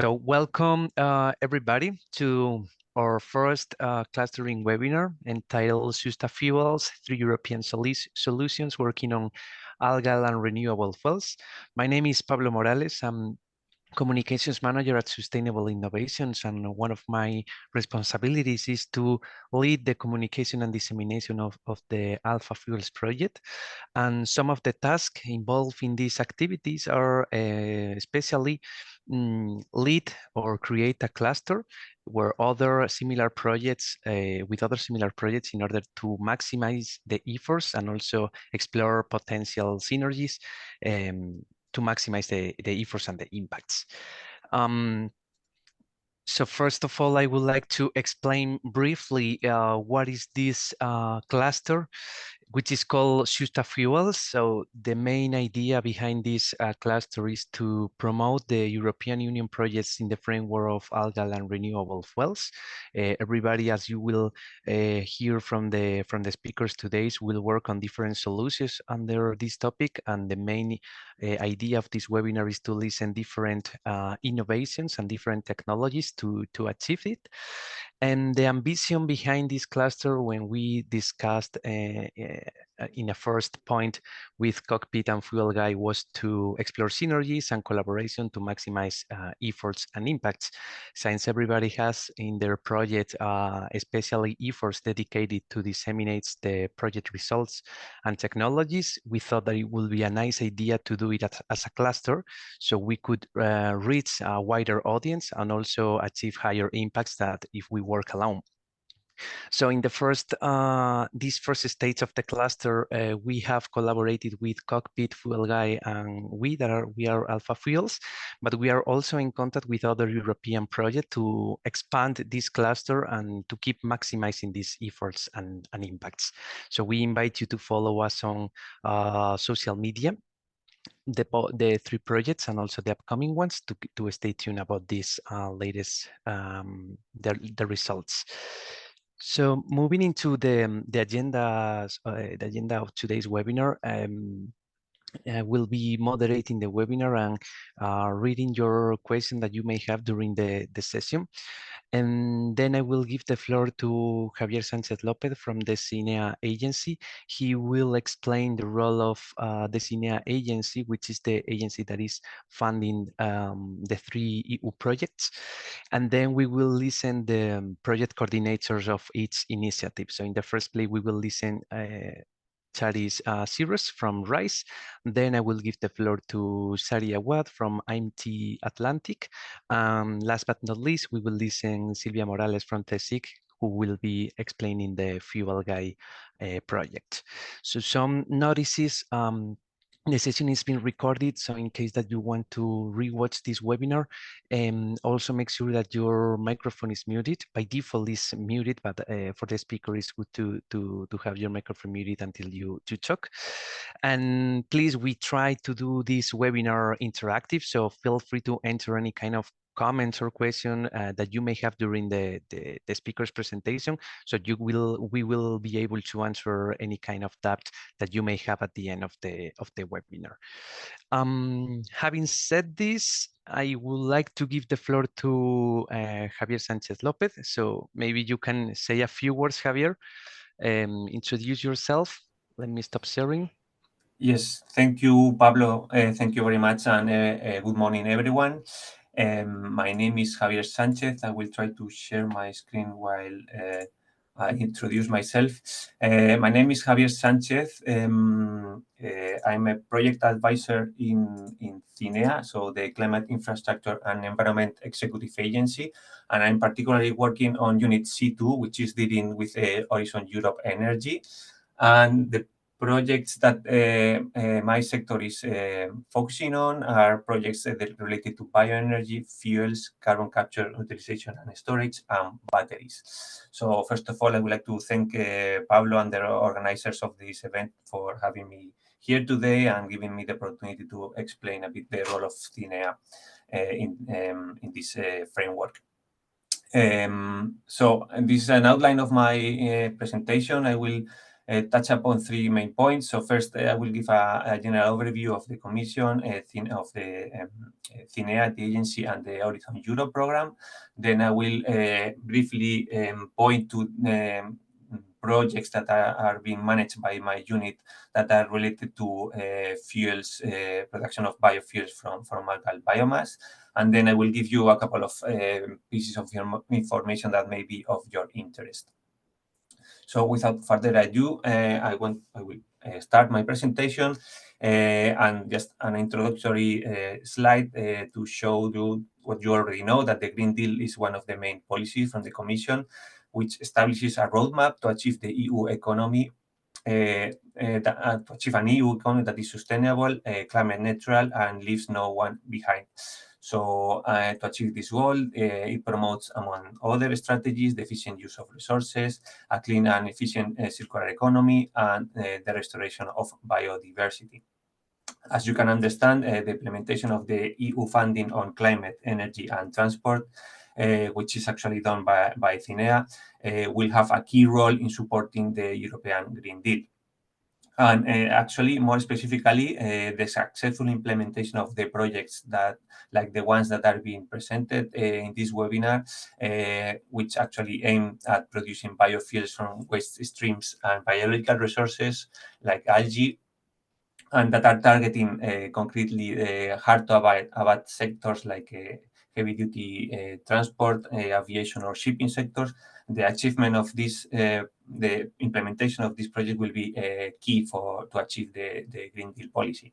So welcome everybody to our first clustering webinar entitled SUSTAFUELS, 3 European Solutions Working on Algal and Renewable Fuels. My name is Pablo Morales. I'm Communications Manager at Sustainable Innovations, and one of my responsibilities is to lead the communication and dissemination of the ALFAFUELS project. And some of the tasks involved in these activities are especially lead or create a cluster where other similar projects with other similar projects in order to maximize the efforts and also explore potential synergies to maximize the efforts and the impacts. So first of all, I would like to explain briefly what is this cluster, which is called SUSTAFUELS. So the main idea behind this cluster is to promote the European Union projects in the framework of algal and renewable fuels. Everybody, as you will hear from the speakers today, will work on different solutions under this topic. And the main idea of this webinar is to listen different innovations and different technologies to achieve it. And the ambition behind this cluster, when we discussed in a first point with COCPIT and FUELGAE, was to explore synergies and collaboration to maximize efforts and impacts. Since everybody has in their project, especially efforts dedicated to disseminate the project results and technologies, we thought that it would be a nice idea to do it as a cluster, so we could reach a wider audience and also achieve higher impacts than if we work alone. So in the first, this first stage of the cluster, we have collaborated with COCPIT, FUELGAE, and we are ALFAFUELS, but we are also in contact with other European projects to expand this cluster and to keep maximizing these efforts and impacts. So we invite you to follow us on social media, the 3 projects and also the upcoming ones, to stay tuned about these latest the results. So moving into the agenda of today's webinar, I will be moderating the webinar and reading your question that you may have during the session. And then I will give the floor to Javier Sánchez López from the CINEA agency. He will explain the role of the CINEA agency, which is the agency that is funding the 3 EU projects. And then we will listen the project coordinators of each initiative. So in the first place, we will listen Charis Xiros from RISE. Then I will give the floor to Sary Awad from IMT Atlantique. Last but not least, we will listen Silvia Morales from CSIC, who will be explaining the FUELGAE project. So some notices. The session is being recorded, so in case that you want to rewatch this webinar, also make sure that your microphone is muted. By default, it's muted, but for the speaker, it's good to have your microphone muted until you talk. And please, we try to do this webinar interactive, so feel free to enter any kind of comments or question that you may have during the speaker's presentation, so we will be able to answer any kind of doubt that you may have at the end of the webinar. Having said this, I would like to give the floor to Javier Sánchez López. So maybe you can say a few words, Javier. Introduce yourself. Let me stop sharing. Yes, thank you, Pablo. Thank you very much, and good morning, everyone. My name is Javier Sánchez. I will try to share my screen while I introduce myself. My name is Javier Sánchez. I'm a project advisor in CINEA, so the Climate Infrastructure and Environment Executive Agency, and I'm particularly working on Unit C2, which is dealing with Horizon Europe Energy. And the projects that my sector is focusing on are projects related to bioenergy, fuels, carbon capture, utilization and storage, and batteries. So first of all, I would like to thank Pablo and the organizers of this event for having me here today and giving me the opportunity to explain a bit the role of CINEA in this framework. So this is an outline of my presentation. I will touch upon three main points. So first, I will give a general overview of the Commission, of the CINEA, the agency, and the Horizon Europe program. Then I will briefly point to projects that are being managed by my unit that are related to fuels, production of biofuels from algal biomass. And then I will give you a couple of pieces of information that may be of your interest. So without further ado, I will start my presentation and just an introductory slide to show you what you already know, that the Green Deal is one of the main policies from the Commission, which establishes a roadmap to achieve the EU economy, to achieve an EU economy that is sustainable, climate neutral, and leaves no one behind. So to achieve this goal, it promotes, among other strategies, the efficient use of resources, a clean and efficient circular economy, and the restoration of biodiversity. As you can understand, the implementation of the EU funding on climate, energy, and transport, which is actually done by CINEA, will have a key role in supporting the European Green Deal. And actually, more specifically, the successful implementation of the projects that, like the ones that are being presented in this webinar, which actually aim at producing biofuels from waste streams and biological resources like algae, and that are targeting concretely hard-to-abate sectors like heavy-duty transport, aviation, or shipping sectors. The achievement of this, the implementation of this project will be key to achieve the Green Deal policy.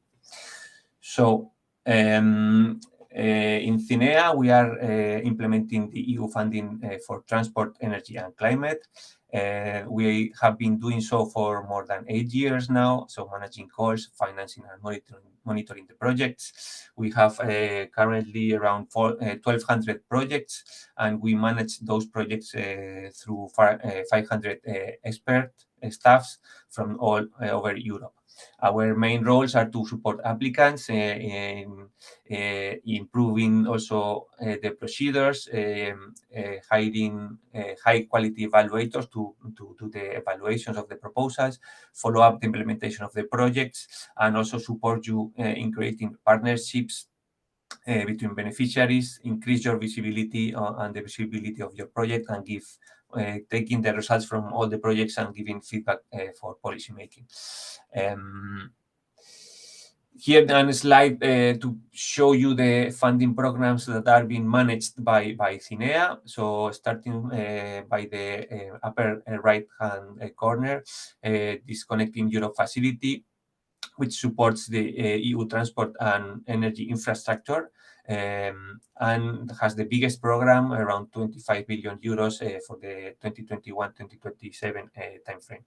So in CINEA, we are implementing the EU funding for transport, energy, and climate. We have been doing so for more than 8 years now, so managing calls, financing, and monitoring the projects. We have currently around 1,200 projects, and we manage those projects through 500 expert staffs from all over Europe. Our main roles are to support applicants in improving also the procedures, hiring high-quality evaluators to do the evaluations of the proposals, follow up the implementation of the projects, and also support you in creating partnerships between beneficiaries, increase your visibility and the visibility of your project, and give taking the results from all the projects and giving feedback for policymaking. Here on a slide to show you the funding programs that are being managed by CINEA. So starting by the upper right-hand corner, this Connecting Europe facility, which supports the EU transport and energy infrastructure, and has the biggest program, around 25 billion euros for the 2021-2027 timeframe.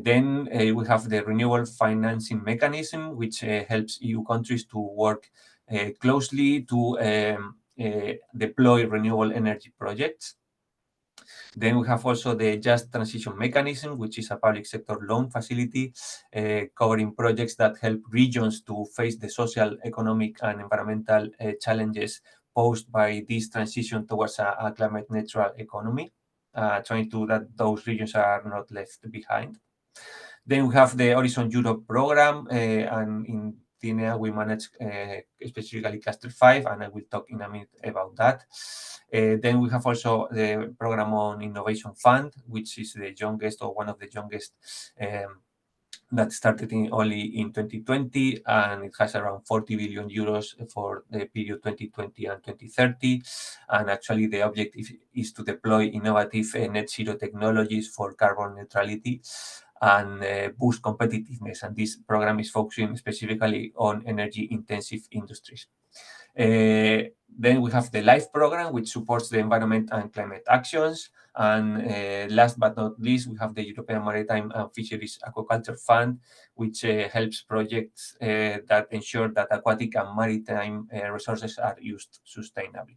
Then we have the renewable financing mechanism, which helps EU countries to work closely to deploy renewable energy projects. Then we have also the Just Transition Mechanism, which is a public sector loan facility covering projects that help regions to face the social, economic, and environmental challenges posed by this transition towards a climate neutral economy, trying to that those regions are not left behind. Then we have the Horizon Europe program, and in CINEA we manage specifically Cluster 5, and I will talk in a minute about that. Then we have also the program on Innovation Fund, which is the youngest or one of the youngest that started only in 2020, and it has around 40 billion euros for the period 2020 and 2030. And actually the objective is to deploy innovative net zero technologies for carbon neutrality and boost competitiveness. And this program is focusing specifically on energy intensive industries. Then we have the LIFE program, which supports the environment and climate actions. And last but not least, we have the European Maritime and Fisheries Aquaculture Fund, which helps projects that ensure that aquatic and maritime resources are used sustainably.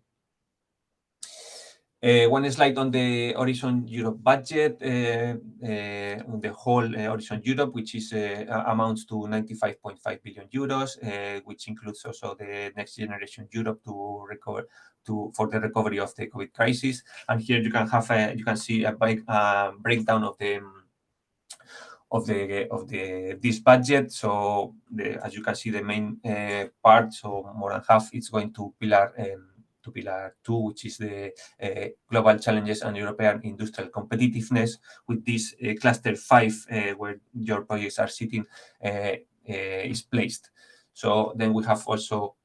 One slide on the Horizon Europe budget, on the whole Horizon Europe, which is amounts to 95.5 billion euros, which includes also the Next Generation Europe to recover for the recovery of the COVID crisis. And here you can have you can see a breakdown of this budget. So as you can see, the main part, so more than half, is going to pillar 2, which is the global challenges and European industrial competitiveness, with this cluster 5, where your projects are sitting, is placed. So then we have also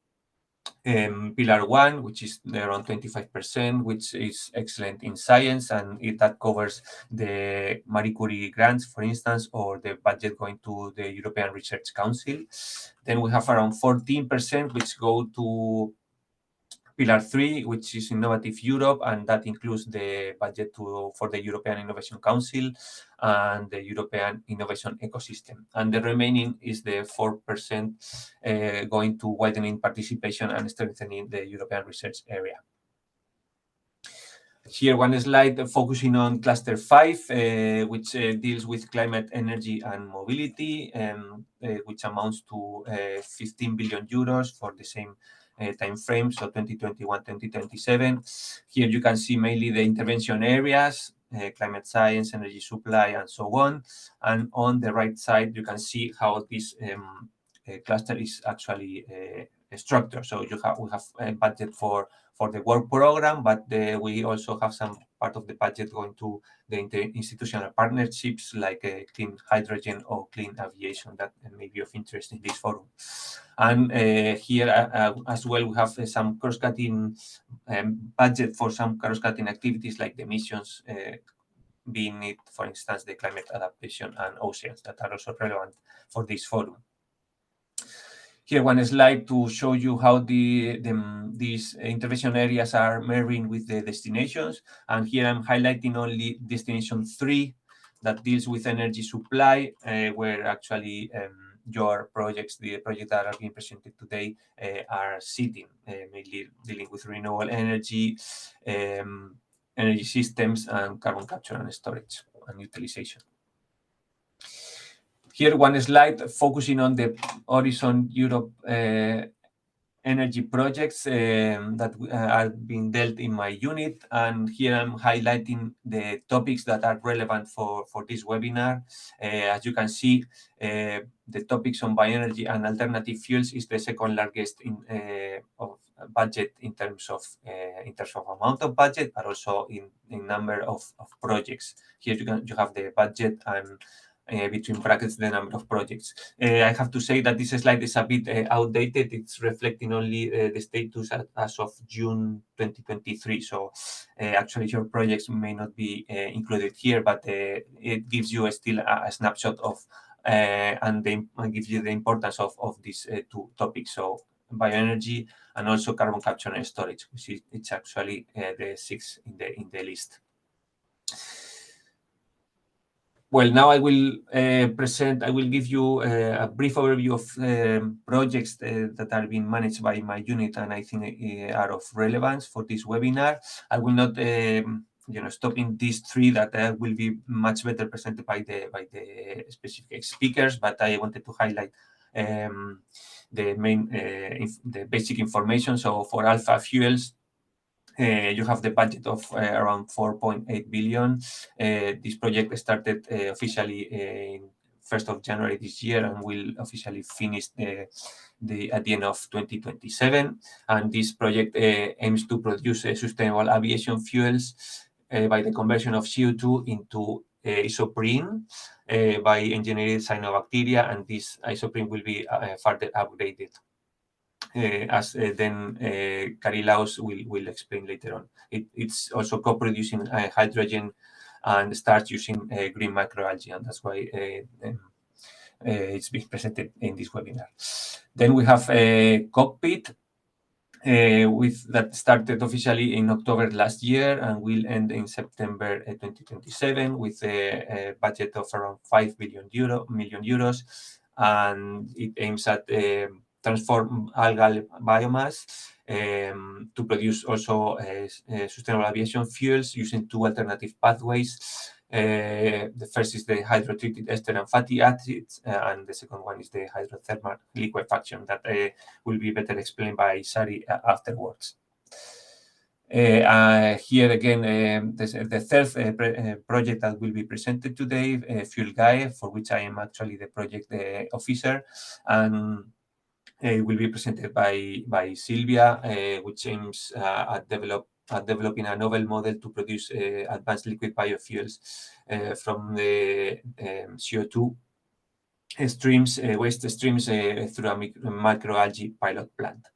pillar 1, which is around 25%, which is excellent in science, and that covers the Marie Curie grants, for instance, or the budget going to the European Research Council. Then we have around 14%, which go to pillar 3, which is Innovative Europe, and that includes the budget for the European Innovation Council and the European Innovation Ecosystem. And the remaining is the 4% going to widening participation and strengthening the European research area. Here, one slide focusing on cluster 5, which deals with climate, energy, and mobility, which amounts to 15 billion euros for the same time frame, so 2021-2027. Here you can see mainly the intervention areas, climate science, energy supply, and so on. And on the right side, you can see how this cluster is actually structured. So we have a budget for the work program, but we also have some part of the budget going to the interinstitutional partnerships like clean hydrogen or clean aviation that may be of interest in this forum. And here as well, we have some cross-cutting budget for some cross-cutting activities like the emissions, being it, for instance, the climate adaptation and oceans that are also relevant for this forum. Here, one slide to show you how these intervention areas are marrying with the destinations. And here I'm highlighting only destination 3 that deals with energy supply, where actually your projects, the projects that are being presented today, are sitting, mainly dealing with renewable energy, energy systems, and carbon capture and storage and utilization. Here, one slide focusing on the Horizon Europe energy projects that are being dealt in my unit. And here I'm highlighting the topics that are relevant for this webinar. As you can see, the topics on bioenergy and alternative fuels is the second largest of budget in terms of amount of budget, but also in number of projects. Here you have the budget and between brackets the number of projects. I have to say that this slide is a bit outdated. It's reflecting only the status as of June 2023. So actually your projects may not be included here, but it gives you still a snapshot of and gives you the importance of these 2 topics. So bioenergy and also carbon capture and storage, which is it's actually the 6th in the list. Well, now I will give you a brief overview of projects that are being managed by my unit and I think are of relevance for this webinar. I will not stop in these 3 that will be much better presented by the specific speakers, but I wanted to highlight the main, the basic information. So for ALFAFUELS, you have the budget of around 4.8 billion. This project started officially in 1st of January this year and will officially finish at the end of 2027. And this project aims to produce sustainable aviation fuels by the conversion of CO2 into isoprene by engineered cyanobacteria, and this isoprene will be further upgraded. As then Carilaus will explain later on. It's also co-producing hydrogen and starts using green microalgae, and that's why it's being presented in this webinar. Then we have COCPIT, that started officially in October last year and will end in September 2027 with a budget of around 5 million euros, and it aims at transform algal biomass to produce also sustainable aviation fuels using 2 alternative pathways. The first is the hydrotreated ester and fatty acids, and the second one is the hydrothermal liquefaction that will be better explained by Sary afterwards. Here again, the third project that will be presented today, FUELGAE, for which I am actually the project officer, and it will be presented by Silvia, which aims at developing a novel model to produce advanced liquid biofuels from the CO2 streams, waste streams through a microalgae pilot plant.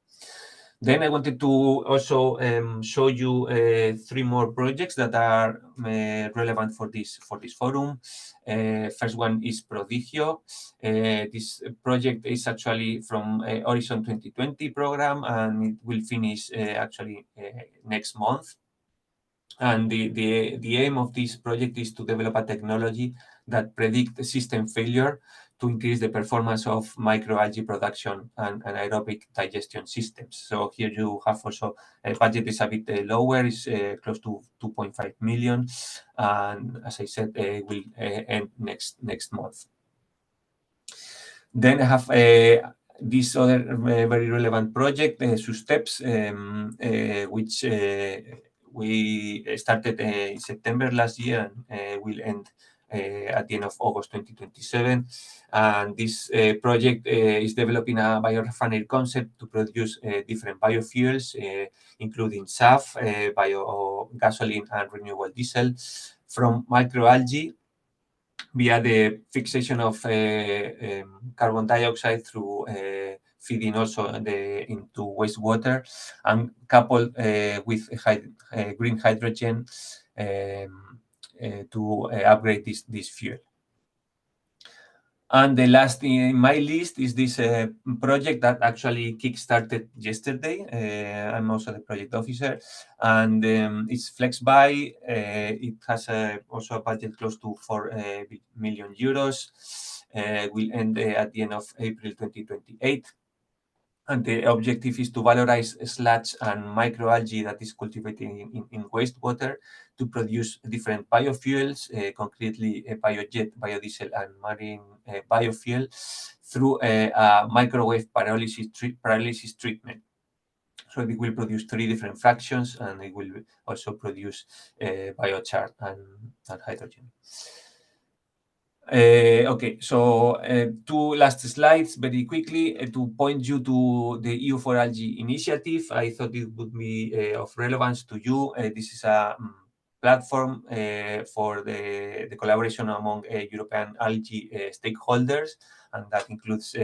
Then I wanted to also show you three more projects that are relevant for this forum. First one is Prodigio. This project is actually from Horizon 2020 program, and it will finish actually next month. And the aim of this project is to develop a technology that predicts system failure to increase the performance of microalgae production and anaerobic digestion systems. So here you have also a budget is a bit lower, is close to 2.5 million. And as I said, will end next month. Then I have this other very relevant project, SUSTEPS, which we started in September last year and will end at the end of August 2027. And this project is developing a biorefinery concept to produce different biofuels, including SAF, biogasoline, and renewable diesel from microalgae via the fixation of carbon dioxide through feeding also into wastewater, and coupled with green hydrogen to upgrade this fuel. And the last in my list is this project that actually kickstarted yesterday. I'm also the project officer, and it's FlexBuy. It has also a budget close to 4 million euros. Will end at the end of April 2028. And the objective is to valorize sludge and microalgae that is cultivated in wastewater to produce different biofuels, concretely biojet, biodiesel, and marine biofuel through a microwave pyrolysis treatment. So it will produce 3 different fractions, and it will also produce biochar and hydrogen. Okay, so 2 last slides very quickly to point you to the EU4Algae initiative. I thought it would be of relevance to you. This is a platform for the collaboration among European algae stakeholders, and that includes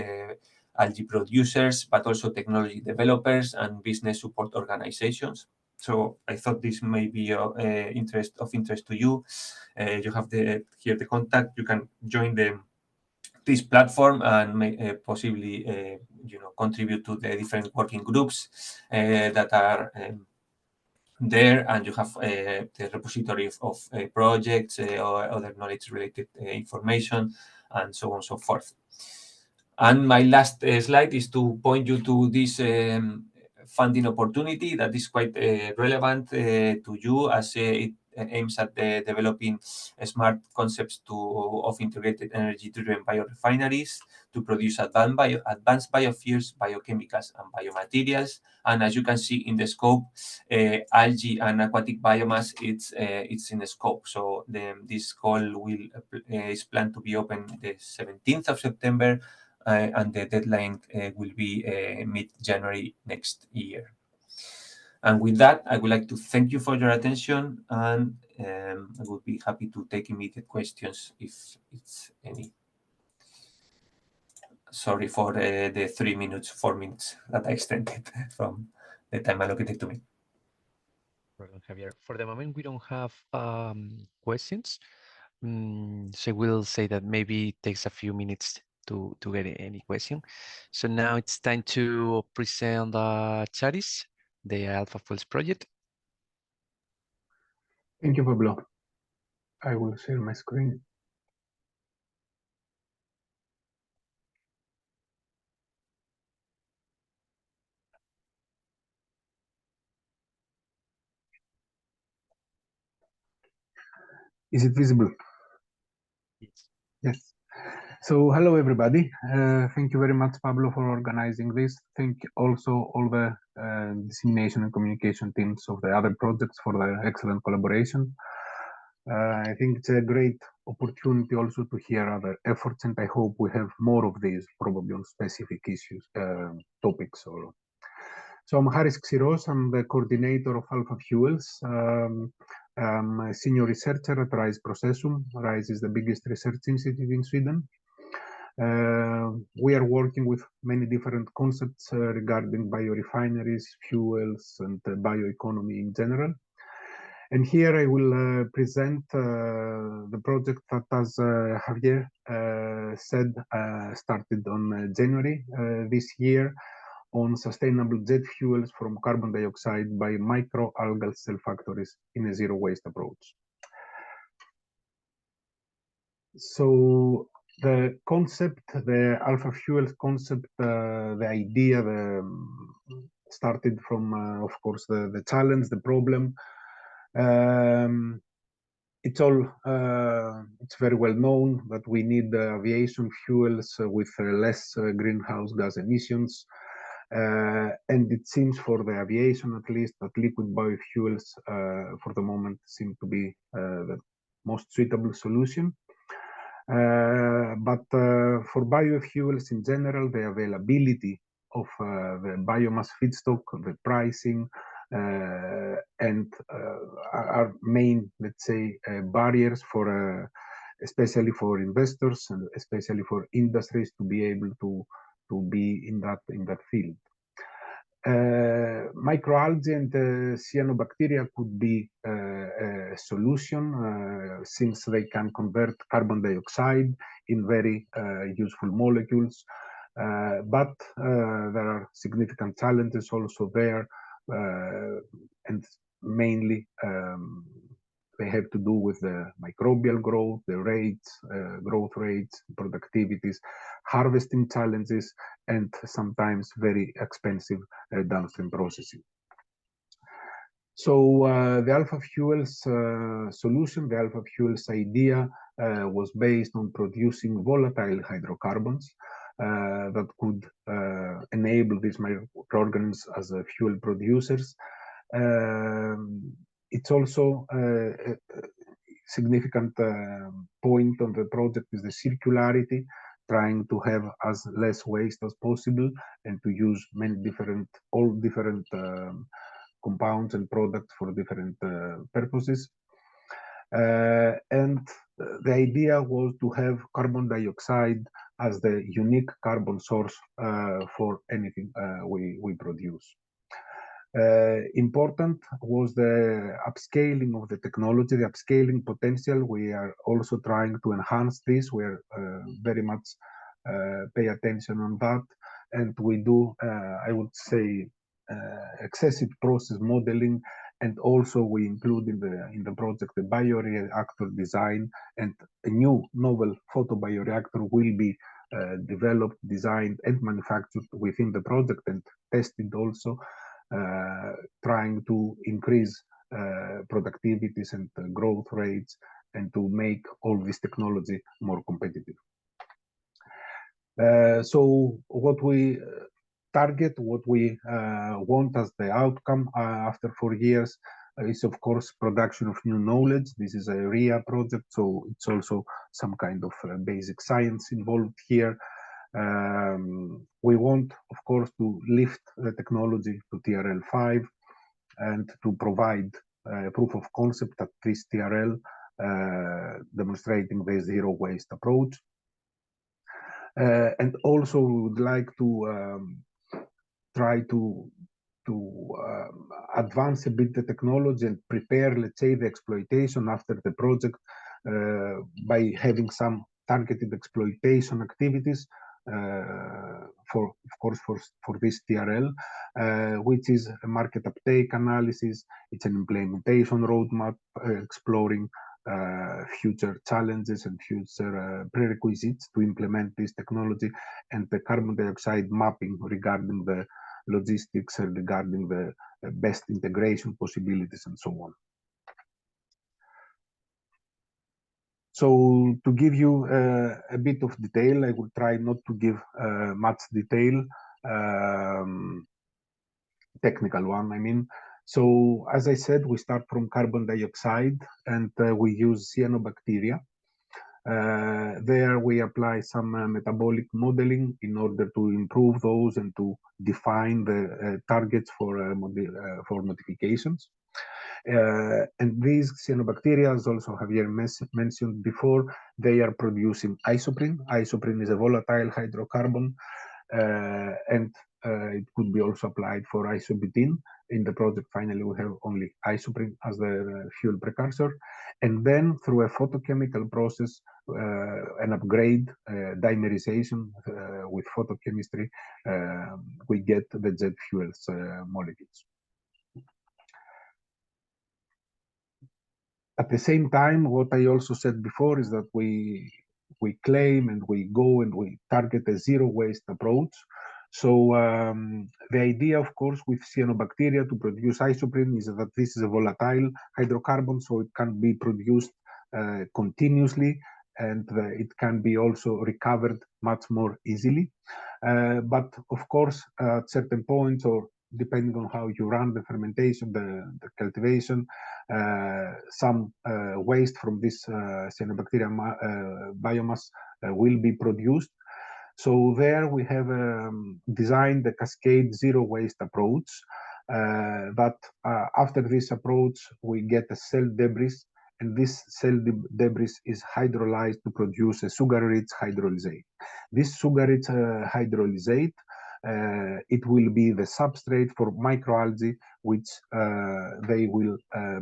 algae producers, but also technology developers and business support organizations. So I thought this may be of interest to you. You have here the contact. You can join this platform and may, possibly contribute to the different working groups that are there, and you have the repository of projects or other knowledge related information, and so on and so forth. And my last slide is to point you to this funding opportunity that is quite relevant to you, as it aims at developing smart concepts of integrated energy-driven biorefineries to produce advanced biofuels, biochemicals, and biomaterials. And as you can see in the scope, algae and aquatic biomass, it's in the scope. So this call is planned to be open the 17th of September. And the deadline will be mid-January next year. And with that, I would like to thank you for your attention, and I would be happy to take immediate questions if it's any. Sorry for the 4 minutes that I extended from the time allocated to me. Javier, for the moment, we don't have questions. So we'll say that maybe it takes a few minutes to get any question. So now it's time to present Charis, the ALFAFUELS project. Thank you, Pablo. I will share my screen. Is it visible? Yes. Yes. So hello everybody. Thank you very much, Pablo, for organizing this. Thank also all the dissemination and communication teams of the other projects for the excellent collaboration. I think it's a great opportunity also to hear other efforts, and I hope we have more of these, probably on specific issues, topics. So I'm Charis Xiros. I'm the coordinator of ALFAFUELS. I'm a senior researcher at RISE Processum. RISE is the biggest research institute in Sweden. We are working with many different concepts regarding biorefineries, fuels, and bioeconomy in general. And here I will present the project that, as Javier said, started on January this year on sustainable jet fuels from carbon dioxide by microalgal cell factories in a zero waste approach. So the concept, the ALFAFUELS concept, the idea started from, of course, the challenge, the problem. It's very well known that we need aviation fuels with less greenhouse gas emissions. And it seems for the aviation, at least, that liquid biofuels for the moment seem to be the most suitable solution. But for biofuels in general, the availability of the biomass feedstock, the pricing, and our main, let's say, barriers for, especially for investors and especially for industries to be able to be in that field. Microalgae and cyanobacteria could be a solution since they can convert carbon dioxide in very useful molecules. But there are significant challenges also there, and mainly they have to do with the microbial growth, the rates, growth rates, productivities, harvesting challenges, and sometimes very expensive downstream processing. So the ALFAFUELS solution, the ALFAFUELS idea was based on producing volatile hydrocarbons that could enable these microorganisms as fuel producers. It's also a significant point on the project is the circularity, trying to have as less waste as possible and to use all different compounds and products for different purposes. And the idea was to have carbon dioxide as the unique carbon source for anything we produce. Important was the upscaling of the technology, the upscaling potential. We are also trying to enhance this. We are very much pay attention on that. And we do, I would say, excessive process modeling. And also we include in the project the bioreactor design, and a new novel photobioreactor will be developed, designed, and manufactured within the project and tested also. Trying to increase productivities and growth rates and to make all this technology more competitive. So what we target, what we want as the outcome after 4 years is, of course, production of new knowledge. This is a RIA project, so it's also some kind of basic science involved here. We want, of course, to lift the technology to TRL 5 and to provide proof of concept at this TRL, demonstrating the zero waste approach. And also we would like to try to advance a bit the technology and prepare, let's say, the exploitation after the project by having some targeted exploitation activities for this TRL, which is a market uptake analysis. It's an implementation roadmap exploring future challenges and future prerequisites to implement this technology, and the carbon dioxide mapping regarding the logistics and regarding the best integration possibilities and so on. So to give you a bit of detail, I will try not to give much detail, technical one, I mean. So as I said, we start from carbon dioxide and we use cyanobacteria. There we apply some metabolic modeling in order to improve those and to define the targets for modifications. And these cyanobacteria, as also Javier mentioned before, they are producing isoprene. Isoprene is a volatile hydrocarbon, and it could be also applied for isobutene. In the project, finally, we have only isoprene as the fuel precursor. And then through a photochemical process, an upgrade, dimerization with photochemistry, we get the jet fuels molecules. At the same time, what I also said before is that we claim and we go and we target a zero waste approach. So the idea, of course, with cyanobacteria to produce isoprene is that this is a volatile hydrocarbon, so it can be produced continuously, and it can be also recovered much more easily. But of course, at certain points, or depending on how you run the fermentation, the cultivation, some waste from this cyanobacteria biomass will be produced. So there we have designed the cascade zero waste approach. But after this approach, we get a cell debris, and this cell debris is hydrolyzed to produce a sugar-rich hydrolysate. This sugar-rich hydrolysate, it will be the substrate for microalgae, which they will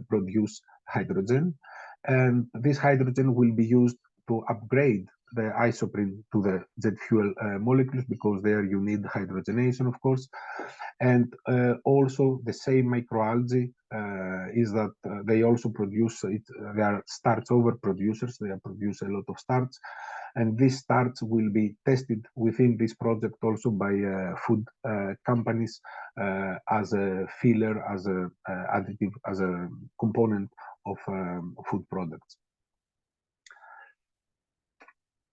produce hydrogen. And this hydrogen will be used to upgrade the isoprene to the jet fuel molecules, because there you need hydrogenation, of course. And also the same microalgae is that they also produce it. They are starch over producers. They produce a lot of starch, and this starch will be tested within this project also by food companies as a filler, as a additive, as a component of food products.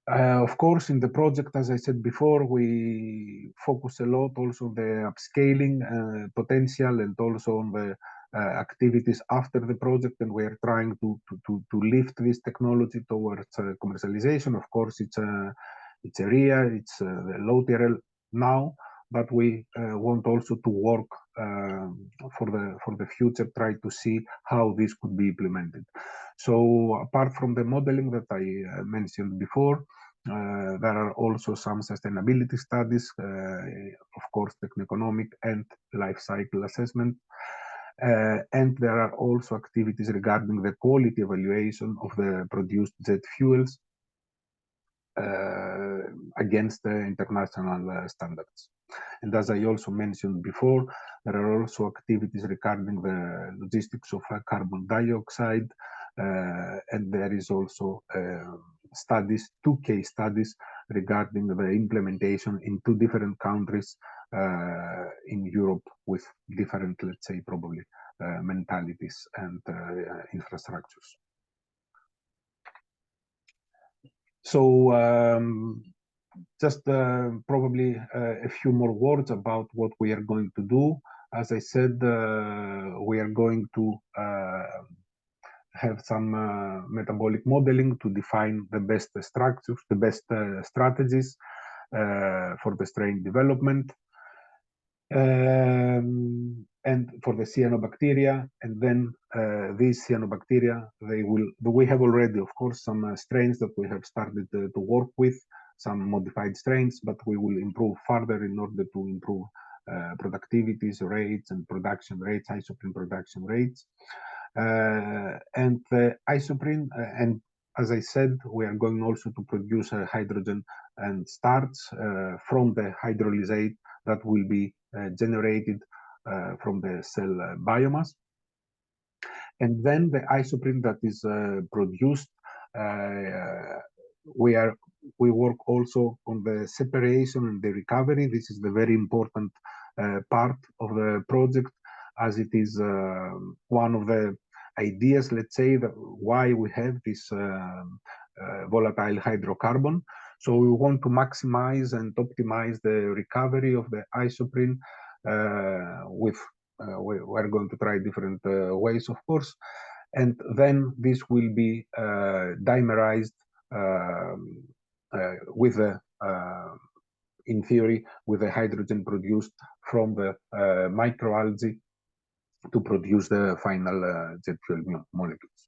Of course, in the project, as I said before, we focus a lot also on the upscaling potential and also on the activities after the project, and we are trying to lift this technology towards commercialization. Of course, it's a RIA, it's the low TRL now, but we want also to work for the future, try to see how this could be implemented. So apart from the modeling that I mentioned before, there are also some sustainability studies, of course, techno-economic and life cycle assessment. And there are also activities regarding the quality evaluation of the produced jet fuels against the international standards. And as I also mentioned before, there are also activities regarding the logistics of carbon dioxide, and there is also studies, 2 case studies regarding the implementation in 2 different countries in Europe with different, let's say, probably mentalities and infrastructures. So just probably a few more words about what we are going to do. As I said, we are going to have some metabolic modeling to define the best structures, the best strategies for the strain development, and for the cyanobacteria. And then these cyanobacteria, we have already, of course, some strains that we have started to work with, some modified strains, but we will improve further in order to improve productivities, rates, and production rates, isoprene production rates. And the isoprene, and as I said, we are going also to produce hydrogen and starch from the hydrolysate that will be generated from the cell biomass. And then the isoprene that is produced, we work also on the separation and the recovery. This is the very important part of the project, as it is one of the ideas, let's say, that why we have this volatile hydrocarbon. So we want to maximize and optimize the recovery of the isoprene we're going to try different ways, of course, and then this will be dimerized with the in theory, with the hydrogen produced from the microalgae to produce the final jet fuel molecules.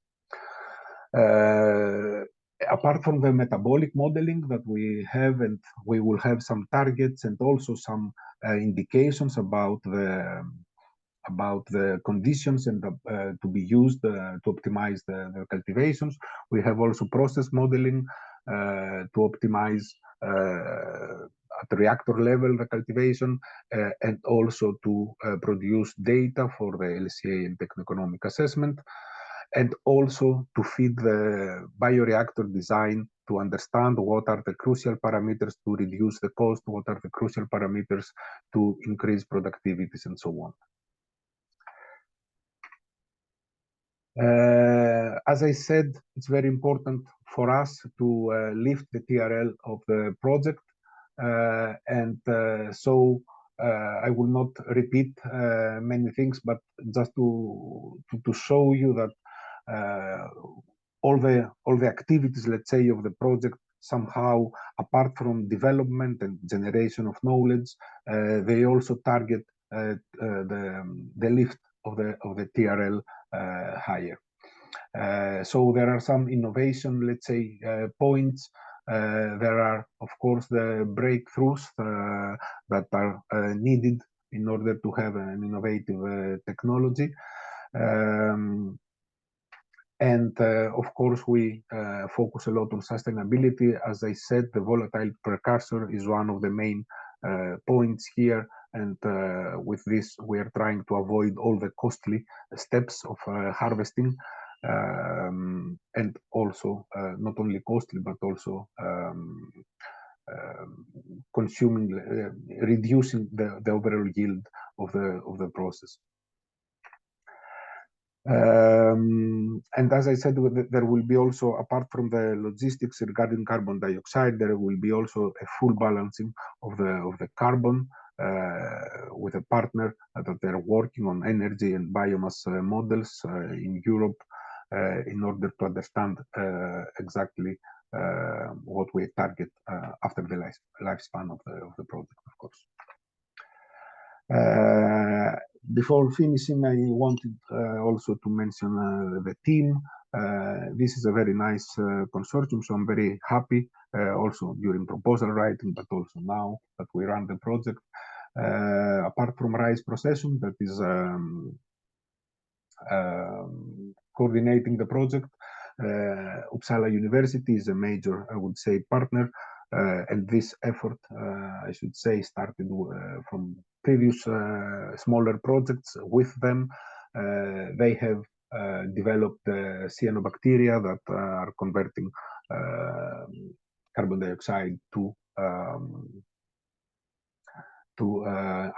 Apart from the metabolic modeling that we have, and we will have some targets and also some indications about the conditions and to be used to optimize the cultivations. We have also process modeling to optimize at the reactor level the cultivation and also to produce data for the LCA and techno-economic assessment, and also to feed the bioreactor design to understand what are the crucial parameters to reduce the cost, what are the crucial parameters to increase productivities, and so on. As I said, it's very important for us to lift the TRL of the project, so I will not repeat many things, but just to show you that all the activities, let's say, of the project somehow, apart from development and generation of knowledge, they also target the lift of the TRL higher. So there are some innovation, let's say, points. There are, of course, the breakthroughs that are needed in order to have an innovative technology. Of course, we focus a lot on sustainability. As I said, the volatile precursor is one of the main points here. And with this, we are trying to avoid all the costly steps of harvesting. And also not only costly, but also reducing the overall yield of the process. And as I said, there will be also, apart from the logistics regarding carbon dioxide, there will be also a full balancing of the carbon with a partner that they're working on energy and biomass models in Europe in order to understand exactly what we target after the lifespan of the project, of course. Before finishing, I wanted also to mention the team. This is a very nice consortium, so I'm very happy also during proposal writing, but also now that we run the project. Apart from rice processing, that is coordinating the project, Uppsala University is a major, I would say, partner. And this effort, I should say, started from previous smaller projects with them. They have developed cyanobacteria that are converting carbon dioxide to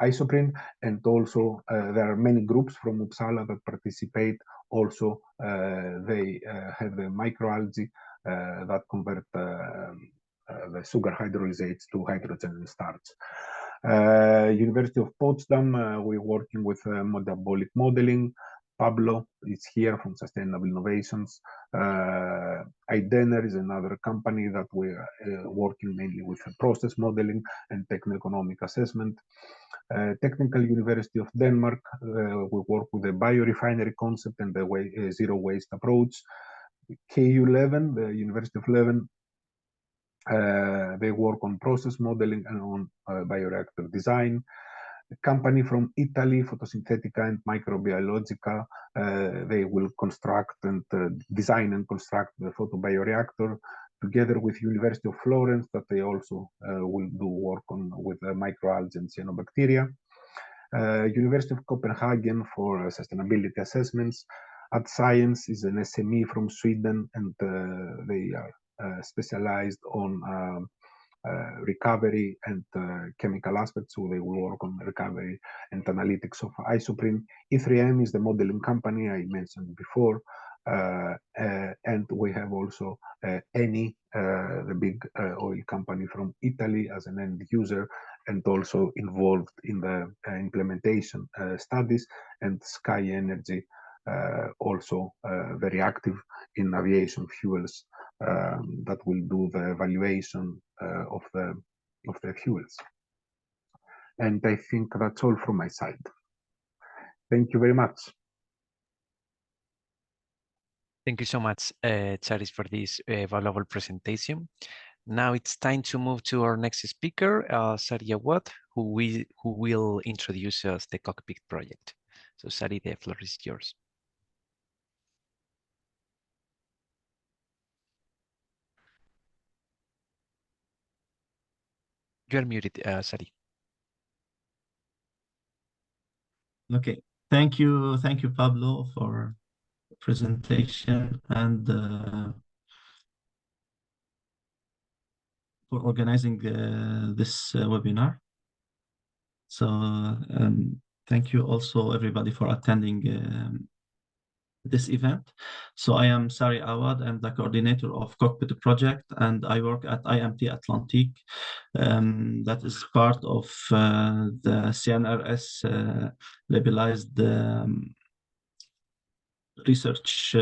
isoprene, and also there are many groups from Uppsala that participate. Also, they have the microalgae that convert the sugar hydrolysates to hydrogen and starch. University of Potsdam, we're working with metabolic modeling. Pablo is here from Sustainable Innovations. Idener is another company that we're working mainly with process modeling and techno-economic assessment. Technical University of Denmark, we work with the biorefinery concept and the zero waste approach. KU Leuven, the University of Leuven, they work on process modeling and on bioreactor design. A company from Italy, Photosynthetica and Microbiologica, they will construct and design and construct the photobioreactor together with University of Florence, that they also will do work on with microalgae and cyanobacteria. University of Copenhagen for sustainability assessments. AdScience is an SME from Sweden, and they are specialized on recovery and chemical aspects, so they will work on recovery and analytics of isoprene. E3M is the modeling company I mentioned before. And we have also Eni, the big oil company from Italy, as an end user, and also involved in the implementation studies, and Sky Energy, also very active in aviation fuels, that will do the evaluation of the fuels. And I think that's all from my side. Thank you very much. Thank you so much, Charis, for this valuable presentation. Now it's time to move to our next speaker, Sary Awad, who will introduce us the COCPIT project. So Sary, the floor is yours. You are muted, Sary. Okay, thank you, Pablo, for the presentation and for organizing this webinar. So thank you also everybody for attending this event. So I am Sary Awad. I'm the coordinator of COCPIT project, and I work at IMT Atlantique. That is part of the CNRS labelized research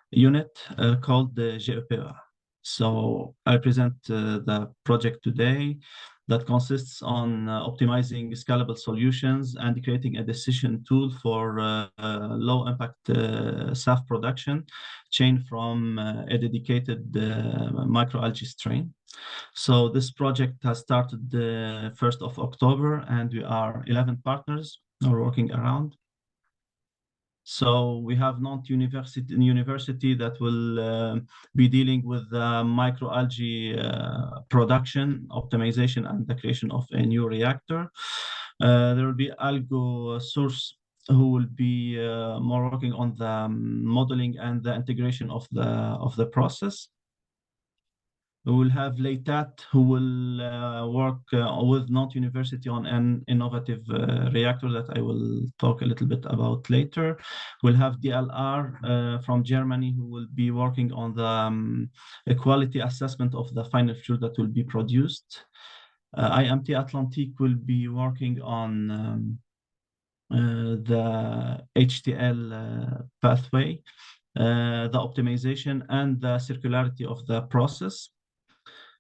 unit called the GEPA. So I present the project today that consists on optimizing scalable solutions and creating a decision tool for low impact SAF production chain from a dedicated microalgae strain. So this project has started the 1st of October, and we are 11 partners are working around. So we have university that will be dealing with microalgae production, optimization, and the creation of a new reactor. There will be Algal Source, who will be more working on the modeling and the integration of the process. We will have Leitat, who will work with Nantes University on an innovative reactor that I will talk a little bit about later. We'll have DLR from Germany, who will be working on the quality assessment of the final fuel that will be produced. IMT Atlantique will be working on the HTL pathway, the optimization, and the circularity of the process.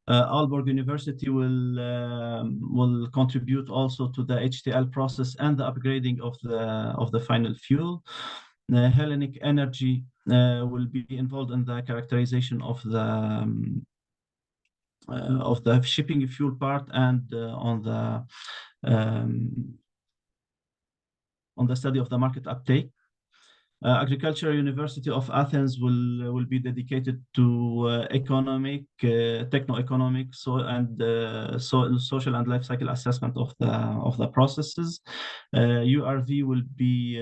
Aalborg University will contribute also to the HTL process and the upgrading of the final fuel. Hellenic Energy will be involved in the characterization of the shipping fuel part and on the study of the market uptake. Agricultural University of Athens will be dedicated to economic, techno-economic, social and life cycle assessment of the processes. URV will be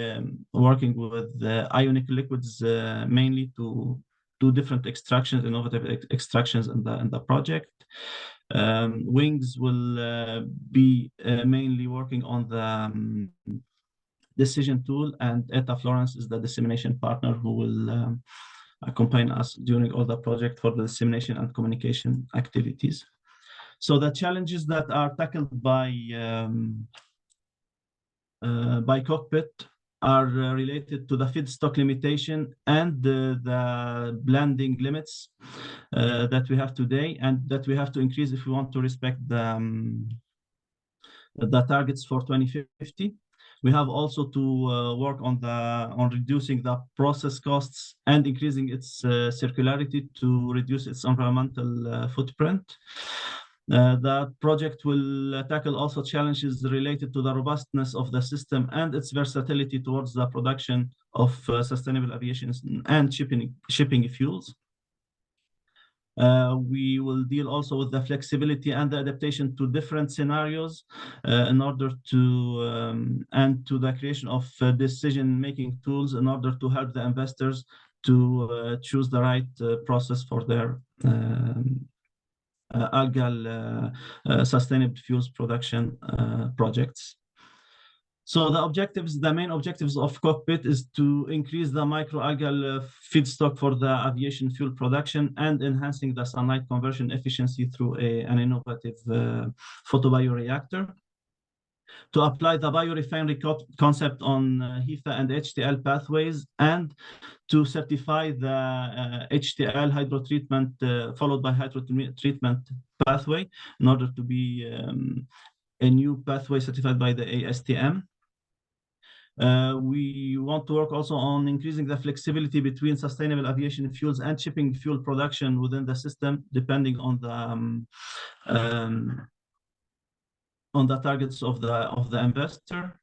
working with ionic liquids mainly to do different extractions, innovative extractions in the project. Wings will be mainly working on the decision tool, and Eta Florence is the dissemination partner who will accompany us during all the project for the dissemination and communication activities. So the challenges that are tackled by COCPIT are related to the feedstock limitation and the blending limits that we have today, and that we have to increase if we want to respect the targets for 2050. We have also to work on reducing the process costs and increasing its circularity to reduce its environmental footprint. The project will tackle also challenges related to the robustness of the system and its versatility towards the production of sustainable aviation and shipping fuels. We will deal also with the flexibility and the adaptation to different scenarios in order to and to the creation of decision-making tools in order to help the investors to choose the right process for their algal sustainable fuels production projects. So the main objectives of COCPIT is to increase the microalgal feedstock for the aviation fuel production and enhancing the sunlight conversion efficiency through an innovative photobioreactor. To apply the biorefinery concept on HEFA and HTL pathways, and to certify the HTL hydrotreatment followed by hydrotreatment pathway in order to be a new pathway certified by the ASTM. We want to work also on increasing the flexibility between sustainable aviation fuels and shipping fuel production within the system, depending on the targets of the investor,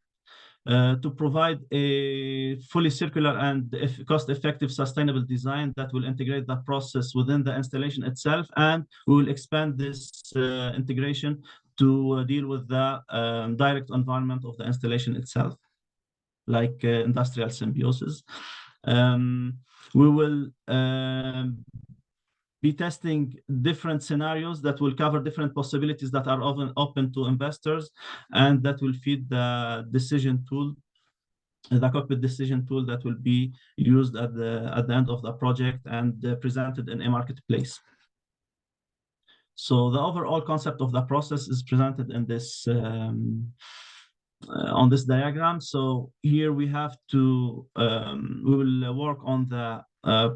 to provide a fully circular and cost-effective sustainable design that will integrate the process within the installation itself, and we will expand this integration to deal with the direct environment of the installation itself, like industrial symbiosis. We will be testing different scenarios that will cover different possibilities that are often open to investors, and that will feed the decision tool, the cockpit decision tool that will be used at the end of the project and presented in a marketplace. So the overall concept of the process is presented in this on this diagram. So here we have to we will work on the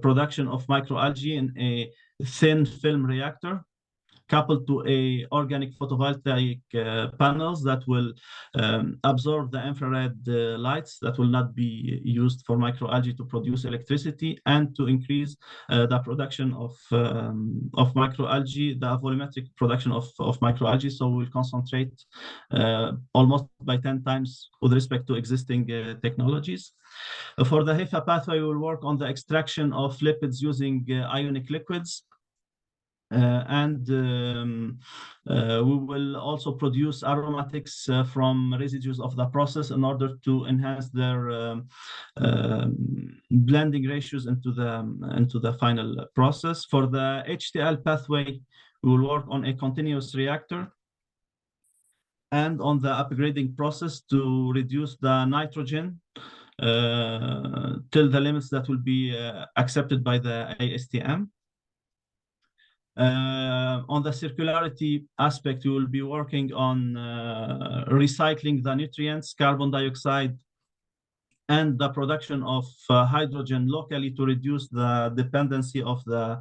production of microalgae in a thin film reactor coupled to a organic photovoltaic panels that will absorb the infrared lights that will not be used for microalgae to produce electricity, and to increase the production of microalgae, the volumetric production of microalgae. So we'll concentrate almost by 10 times with respect to existing technologies. For the HEFA pathway, we will work on the extraction of lipids using ionic liquids. And we will also produce aromatics from residues of the process in order to enhance their blending ratios into the final process. For the HTL pathway, we will work on a continuous reactor and on the upgrading process to reduce the nitrogen till the limits that will be accepted by the ASTM. On the circularity aspect, we will be working on recycling the nutrients, carbon dioxide, and the production of hydrogen locally to reduce the dependency of the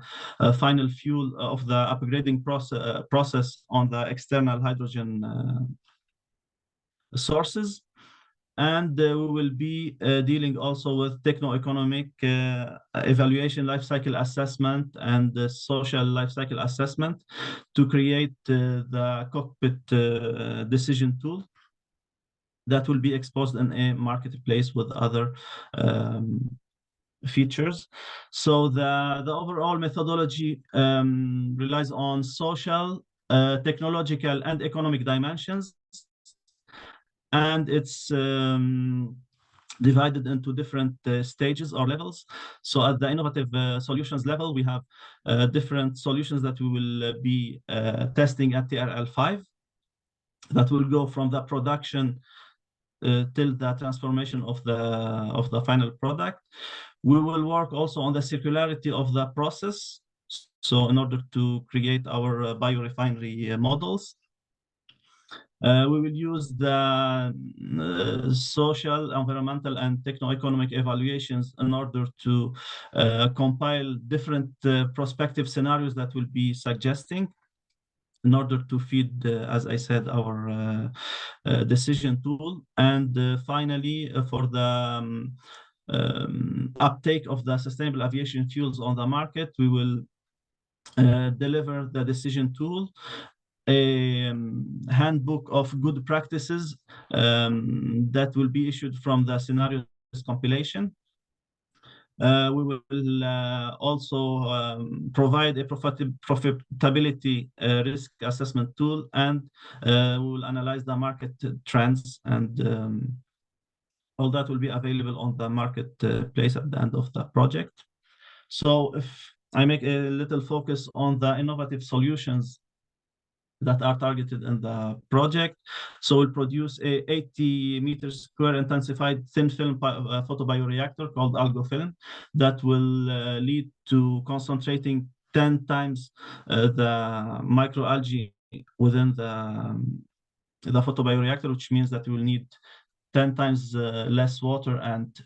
final fuel of the upgrading process on the external hydrogen sources. And we will be dealing also with techno-economic evaluation, life cycle assessment, and social life cycle assessment to create the cockpit decision tool that will be exposed in a marketplace with other features. So the overall methodology relies on social, technological, and economic dimensions. And it's divided into different stages or levels. So at the innovative solutions level, we have different solutions that we will be testing at TRL5 that will go from the production till the transformation of the final product. We will work also on the circularity of the process, so in order to create our biorefinery models. We will use the social, environmental, and techno-economic evaluations in order to compile different prospective scenarios that will be suggesting in order to feed, as I said, our decision tool. And finally, for the uptake of the sustainable aviation fuels on the market, we will deliver the decision tool, a handbook of good practices that will be issued from the scenarios compilation. We will also provide a profitability risk assessment tool, and we will analyze the market trends, and all that will be available on the marketplace at the end of the project. So if I make a little focus on the innovative solutions that are targeted in the project. So we'll produce a 80 meters square intensified thin film photobioreactor called Algal film that will lead to concentrating 10 times the microalgae within the photobioreactor, which means that we will need 10 times less water, and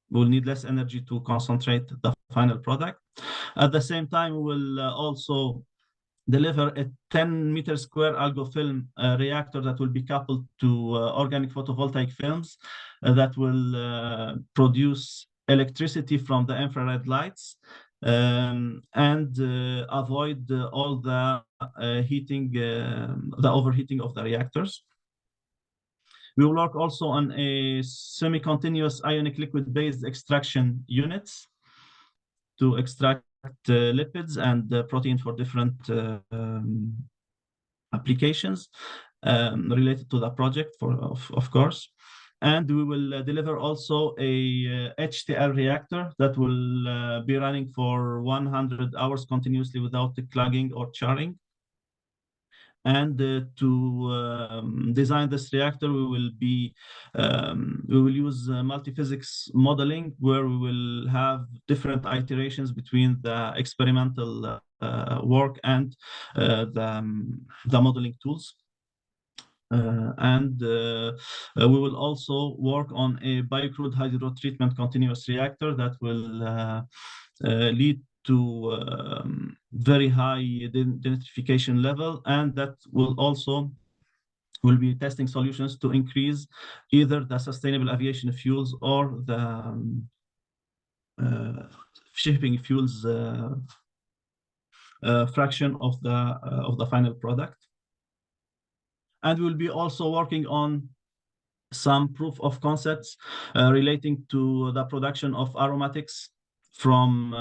we'll need less energy to concentrate the final product. At the same time, we will also deliver a 10 meter square algal film reactor that will be coupled to organic photovoltaic films that will produce electricity from the infrared lights and avoid all the heating, the overheating of the reactors. We will work also on a semi-continuous ionic liquid-based extraction units to extract lipids and protein for different applications related to the project, of course. And we will deliver also a HTL reactor that will be running for 100 hours continuously without clogging or charring. And to design this reactor, we will use multi-physics modeling, where we will have different iterations between the experimental work and the modeling tools. We will also work on a biocrude hydrotreatment continuous reactor that will lead to very high denitrification level, and that will be testing solutions to increase either the sustainable aviation fuels or the shipping fuels fraction of the final product. And we'll be also working on some proof of concepts relating to the production of aromatics from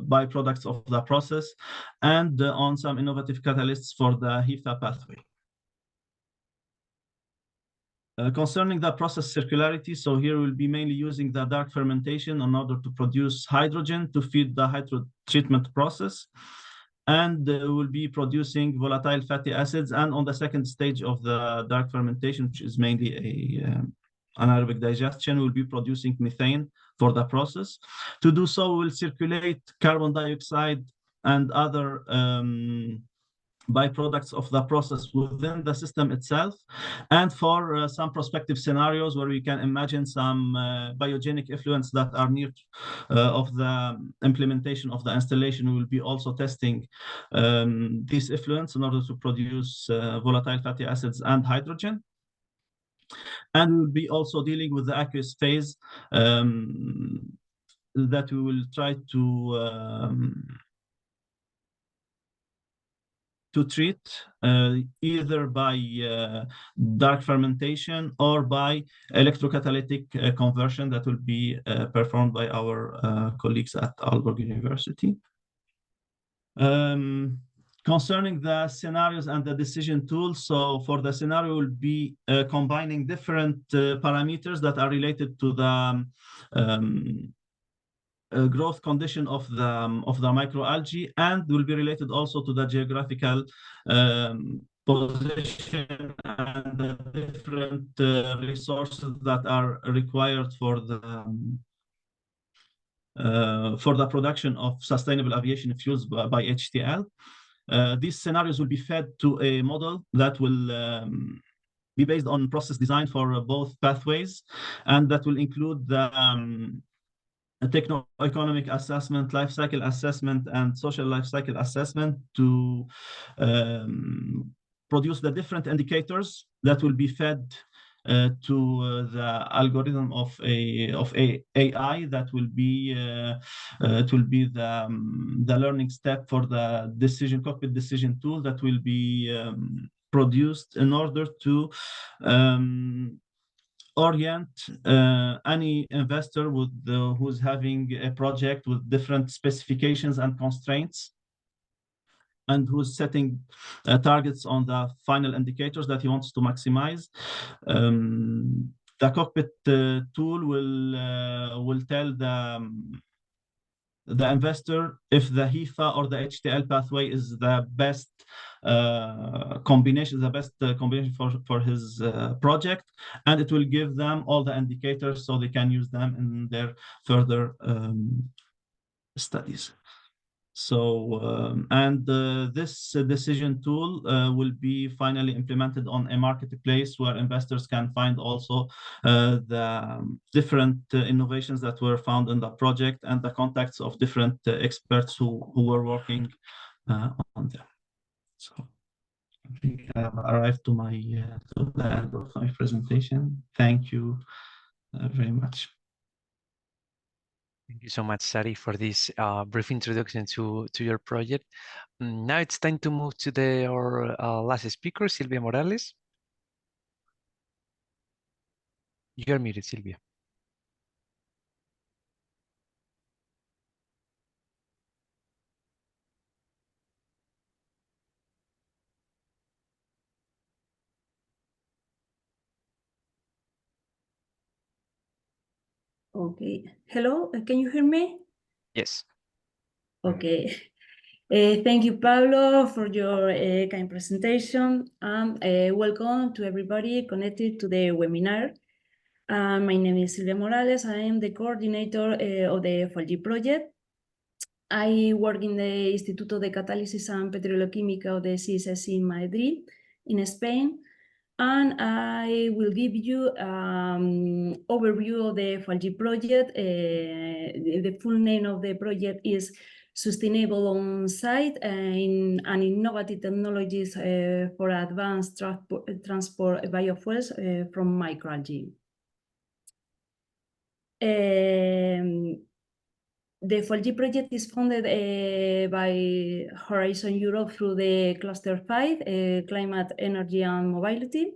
byproducts of the process, and on some innovative catalysts for the HEFA pathway. Concerning the process circularity, so here we'll be mainly using the dark fermentation in order to produce hydrogen to feed the hydrotreatment process. And we'll be producing volatile fatty acids. And on the second stage of the dark fermentation, which is mainly anaerobic digestion, we'll be producing methane for the process. To do so, we'll circulate carbon dioxide and other byproducts of the process within the system itself. And for some prospective scenarios where we can imagine some biogenic effluents that are near of the implementation of the installation, we will be also testing these effluents in order to produce volatile fatty acids and hydrogen. And we will be also dealing with the aqueous phase that we will try to treat either by dark fermentation or by electrocatalytic conversion that will be performed by our colleagues at Aalborg University. Concerning the scenarios and the decision tools, so for the scenario, we'll be combining different parameters that are related to the growth condition of the microalgae, and will be related also to the geographical position and the different resources that are required for the production of sustainable aviation fuels by HTL. These scenarios will be fed to a model that will be based on process design for both pathways, and that will include the techno-economic assessment, life cycle assessment, and social life cycle assessment to produce the different indicators that will be fed to the algorithm of AI that will be it will be the learning step for the cockpit decision tool that will be produced in order to orient any investor who's having a project with different specifications and constraints, and who's setting targets on the final indicators that he wants to maximize. The cockpit tool will tell the investor if the HEFA or the HTL pathway is the best combination, for his project, and it will give them all the indicators so they can use them in their further studies. So, this decision tool will be finally implemented on a marketplace where investors can find also the different innovations that were found in the project and the contacts of different experts who were working on them. So I think I have arrived to the end of my presentation. Thank you very much. Thank you so much, Sary, for this brief introduction to your project. Now it's time to move to our last speaker, Silvia Morales. You're muted, Silvia. Okay. Hello, can you hear me? Yes. Okay. Thank you, Pablo, for your kind presentation, and welcome to everybody connected to the webinar. My name is Silvia Morales. I am the coordinator of the FUELGAE project. I work in the Instituto de Catálisis and Petroleoquímica of the CSIC in Madrid, in Spain. And I will give you overview of the FUELGAE project. The full name of the project is Sustainable On-Site and Innovative Technologies for Advanced Transport Biofuels from Microalgae. The FUELGAE project is funded by Horizon Europe through the Cluster 5, Climate, Energy and Mobility.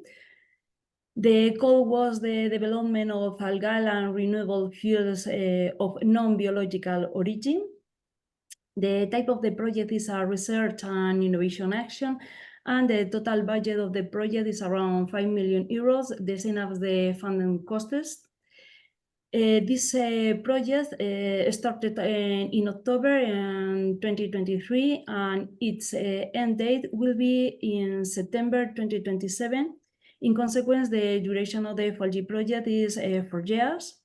The goal was the development of algal and renewable fuels of non-biological origin. The type of the project is a research and innovation action, and the total budget of the project is around 5 million euros, the same as the funding costs. This project started in October 2023, and its end date will be in September 2027. In consequence, the duration of the FUELGAE project is 4 years.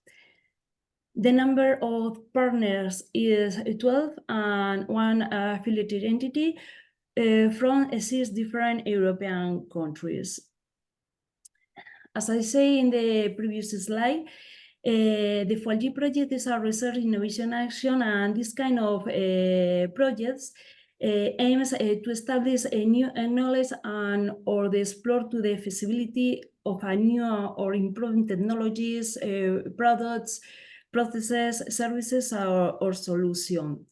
The number of partners is 12 and one affiliated entity from 6 different European countries. As I say in the previous slide, the FUELGAE project is a research innovation action, and this kind of projects aims to establish a new knowledge and or the explore to the feasibility of a new or improving technologies, products, processes, services, or solution.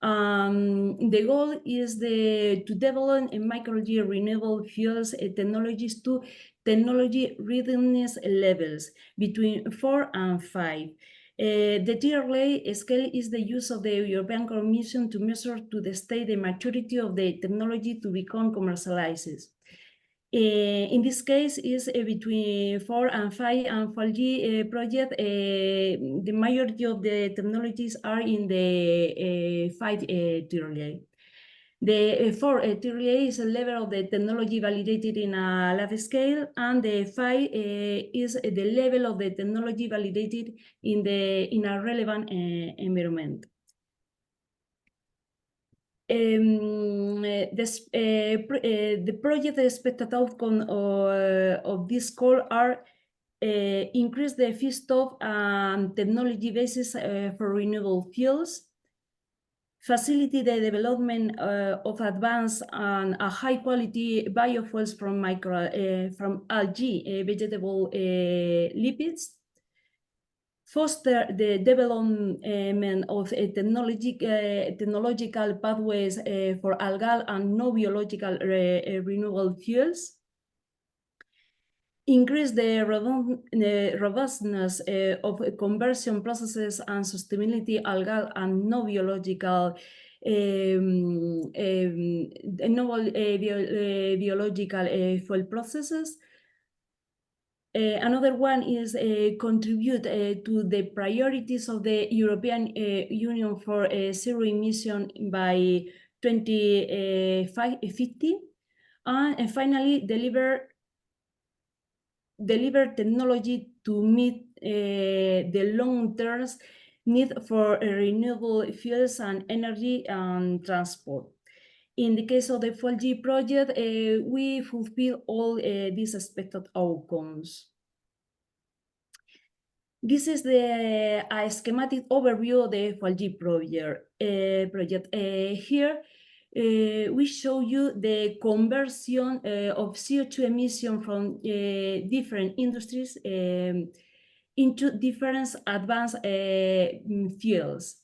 The goal is to develop microalgae renewable fuels technologies to technology readiness levels between 4 and 5. The TRLA scale is the use of the European Commission to measure to the state the maturity of the technology to become commercialized. In this case, is between 4 and 5, and FUELGAE project, the majority of the technologies are in the 5 TRLA. The 4 TRLA is a level of the technology validated in a lab scale, and the 5 is the level of the technology validated in a relevant environment. The project expected outcome of this call are increase the feedstock and technology basis for renewable fuels, facilitate the development of advanced and high-quality biofuels from algae, vegetable lipids, foster the development of technological pathways for algal and no-biological renewable fuels, increase the robustness of conversion processes and sustainability algal and no-biological biological fuel processes, Another one is contribute to the priorities of the European Union for zero emission by 2050, and finally deliver technology to meet the long-term need for renewable fuels and energy and transport. In the case of the FUELGAE project, we fulfill all these expected outcomes. This is a schematic overview of the FUELGAE project. Here, we show you the conversion of CO2 emission from different industries into different advanced fuels.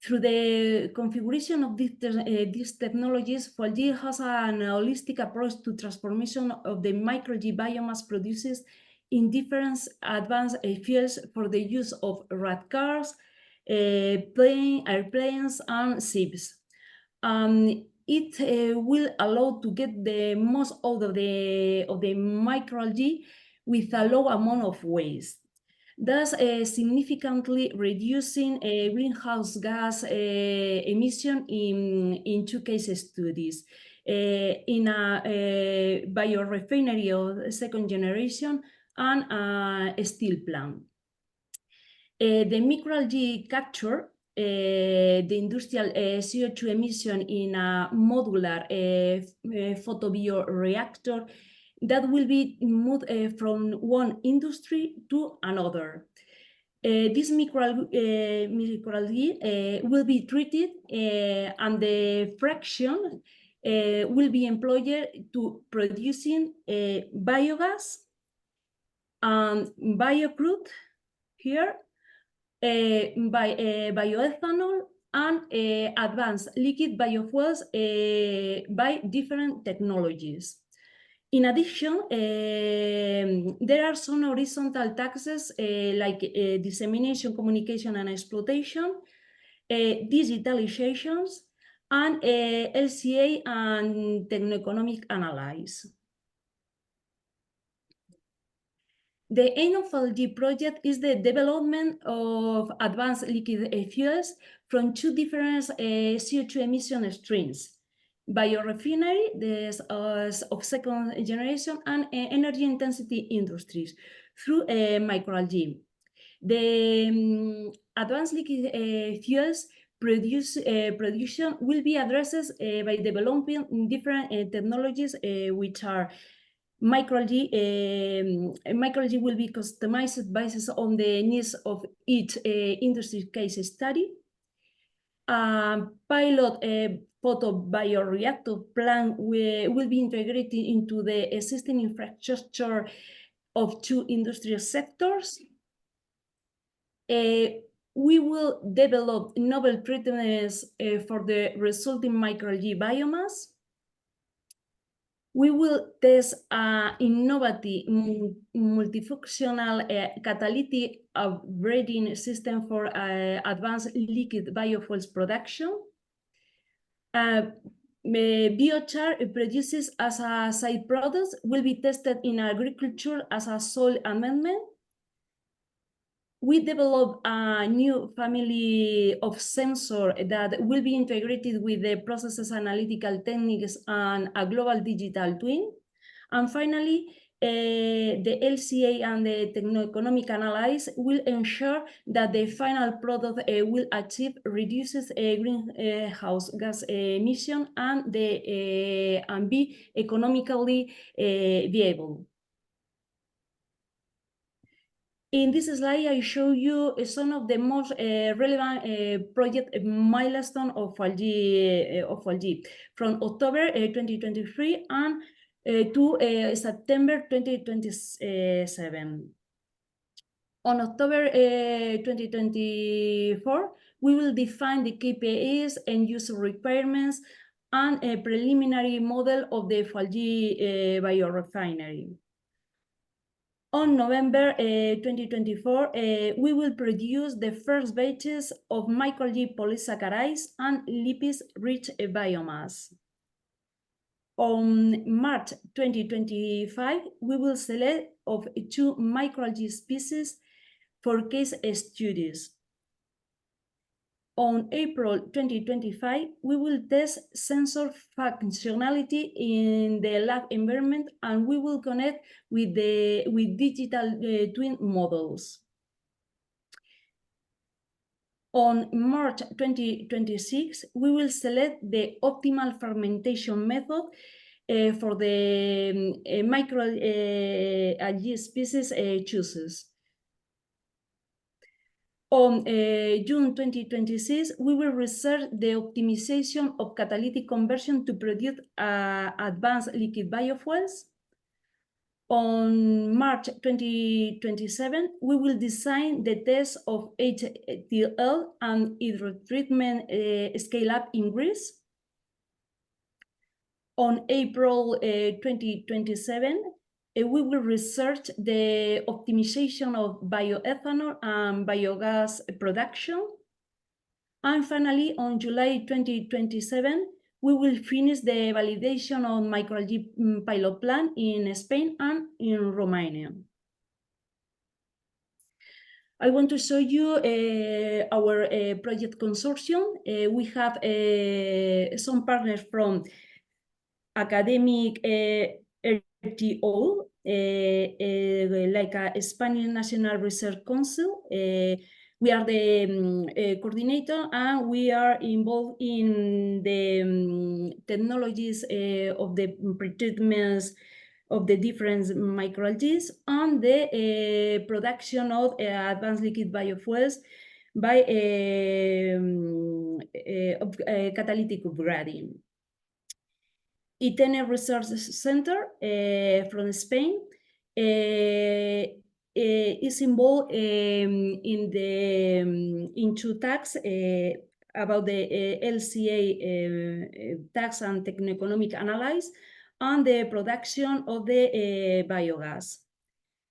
Through the configuration of these technologies, FUELGAE has an holistic approach to transformation of the micro-G biomass produced in different advanced fuels for the use of rad cars, airplanes, and ships. It will allow to get the most out of the micro-G with a low amount of waste, thus significantly reducing greenhouse gas emission in two case studies. In a biorefinery of second generation and a steel plant. The micro-G capture the industrial CO2 emission in a modular photobioreactor that will be moved from one industry to another. This micro-G will be treated and the fraction will be employed to producing biogas and biocrude here, bioethanol, and advanced liquid biofuels by different technologies. In addition, there are some horizontal taxes like dissemination, communication, and exploitation, digitalizations, and LCA and techno-economic analysis. The aim of FUELGAE project is the development of advanced liquid fuels from two different CO2 emission streams: biorefinery, of second generation, and energy intensity industries through micro-G. The advanced liquid fuels production will be addressed by developing different technologies which are micro-G. Micro-G will be customized based on the needs of each industry case study. Pilot photobioreactor plant will be integrated into the existing infrastructure of two industrial sectors. We will develop novel treatments for the resulting micro-G biomass. We will test an innovative multifunctional catalytic upgrading system for advanced liquid biofuels production. Biochar produces as a side product will be tested in agriculture as a soil amendment. We develop a new family of sensors that will be integrated with the processes analytical techniques and a global digital twin. And finally, the LCA and the techno-economic analysis will ensure that the final product will achieve reduces greenhouse gas emission and be economically viable. In this slide, I show you some of the most relevant project milestone of FUELGAE from October 2023 and to September 2027. On October 2024, we will define the KPIs and user requirements and a preliminary model of the FUELGAE biorefinery. On November 2024, we will produce the first batches of micro-G polysaccharides and lipids-rich biomass. On March 2025, we will select of 2 microalgae species for case studies. On April 2025, we will test sensor functionality in the lab environment, and we will connect with digital twin models. On March 2026, we will select the optimal fermentation method for the microalgae species choices. On June 2026, we will research the optimization of catalytic conversion to produce advanced liquid biofuels. On March 2027, we will design the test of HTL and hydrotreatment scale-up in Greece. On April 2027, we will research the optimization of bioethanol and biogas production. And finally, on July 2027, we will finish the validation of microalgae pilot plant in Spain and in Romania. I want to show you our project consortium. We have some partners from academic RTO, like a Spanish National Research Council. We are the coordinator, and we are involved in the technologies of the pretreatments of the different microalgae and the production of advanced liquid biofuels by catalytic upgrading. ITN Research Center from Spain is involved in 2 tasks about the LCA tax and techno-economic analysis and the production of the biogas.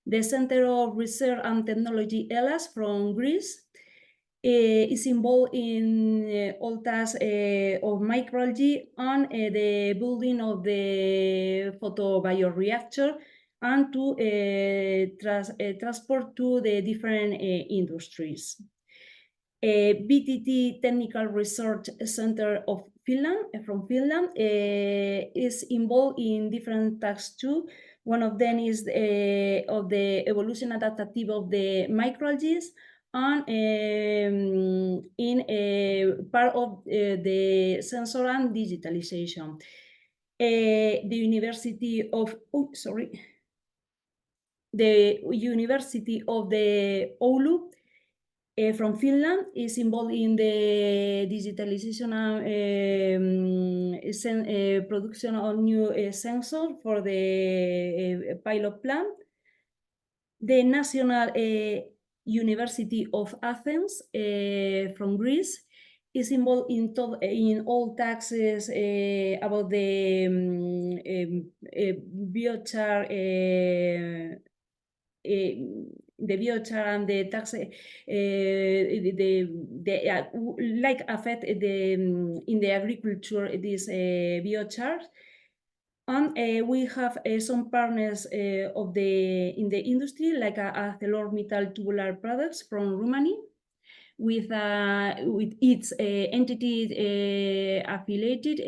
The Center of Research and Technology ELAS from Greece is involved in all tasks of microalgae and the building of the photobioreactor and to transport to the different industries. BTT Technical Research Center of Finland, from Finland, is involved in different tasks too. One of them is of the evolution adaptative of the microalgae, and in part of the sensor and digitalization. The University of Oulu from Finland is involved in the digitalization and production of new sensors for the pilot plant. The National University of Athens from Greece is involved in all taxes about the biochar, and the tax like affect in the agriculture this biochar. And we have some partners in the industry, like ArcelorMittal Tubular Products from Romania, with its entity affiliated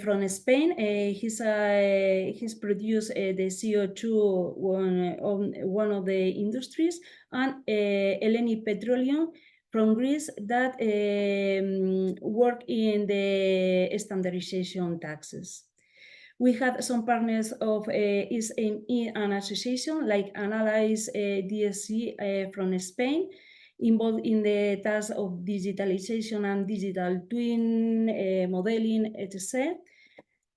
from Spain. He's produced the CO2 on one of the industries, and Eleni Petroleum from Greece that work in the standardization taxes. We have some partners of SME and association like Analyze DSC from Spain, involved in the task of digitalization and digital twin modeling, etc.